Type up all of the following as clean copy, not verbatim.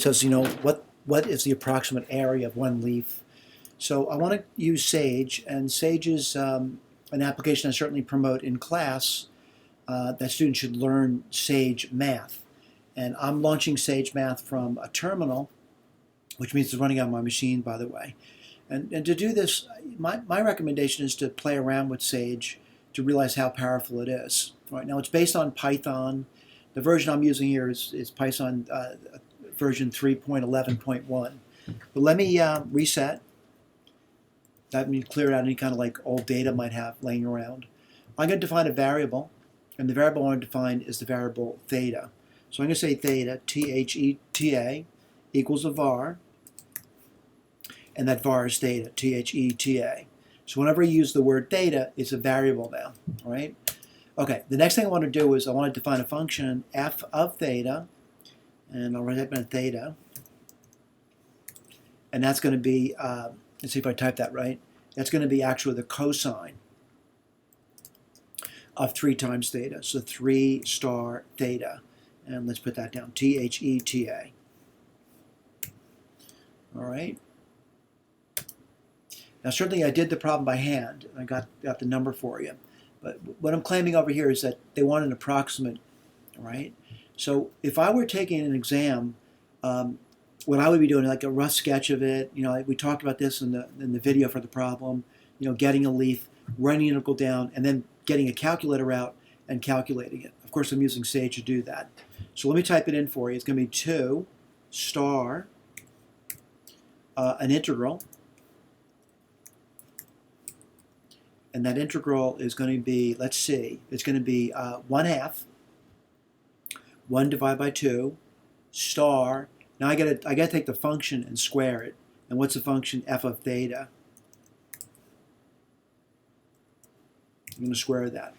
says, what is the approximate area of one leaf? So I want to use Sage, and Sage is an application I certainly promote in class that students should learn Sage Math. And I'm launching Sage Math from a terminal, which means it's running on my machine, by the way. And to do this, my recommendation is to play around with Sage to realize how powerful it is. Right now, it's based on Python. The version I'm using here is Python version 3.11.1. But let me reset. That means clear out any kind of like old data might have laying around. I'm going to define a variable, and the variable I want to define is the variable theta. So I'm going to say theta, T-H-E-T-A, equals a var, and that var is theta, T-H-E-T-A. So whenever I use the word theta, it's a variable now, all right? Okay, the next thing I want to do is I want to define a function, f of theta, and I'll write that in theta, and that's going to be, let's see if I type that right, that's going to be actually the cosine of 3 times theta, so 3 star theta, and let's put that down, T-H-E-T-A. All right. Now certainly I did the problem by hand, and I got the number for you, but what I'm claiming over here is that they want an approximate, right? So if I were taking an exam, what I would be doing, like a rough sketch of it, we talked about this in the video for the problem, getting a leaf, writing an integral down, and then getting a calculator out and calculating it. Of course, I'm using Sage to do that. So let me type it in for you. It's going to be 2 star an integral, and that integral is going to be, let's see, it's going to be 1/2, 1 divided by 2, star. Now I got to take the function and square it. And what's the function? F of theta. I'm going to square that.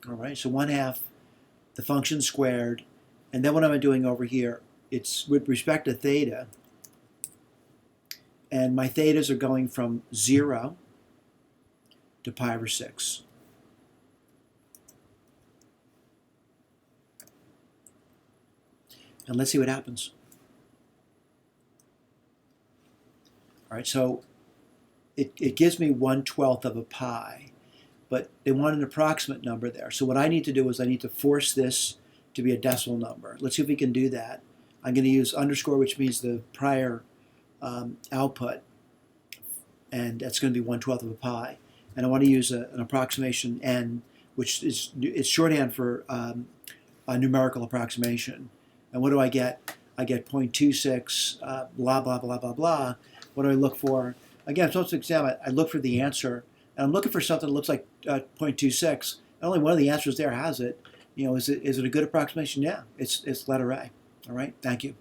All right, so 1/2, the function squared, and then what am I doing over here? It's with respect to theta, and my thetas are going from 0 to pi over 6. And let's see what happens. All right, so it gives me 1/12 of a pi, but they want an approximate number there. So what I need to do is I need to force this to be a decimal number. Let's see if we can do that. I'm going to use underscore, which means the prior output, and that's going to be 1/12 of a pi. And I want to use an approximation n, which is shorthand for a numerical approximation. And what do I get? I get 0.26, blah, blah, blah, blah, blah. What do I look for? Again, I'm supposed to examine it. I look for the answer, and I'm looking for something that looks like 0.26. And only one of the answers there has it. Is it a good approximation? Yeah, it's letter A. All right, thank you.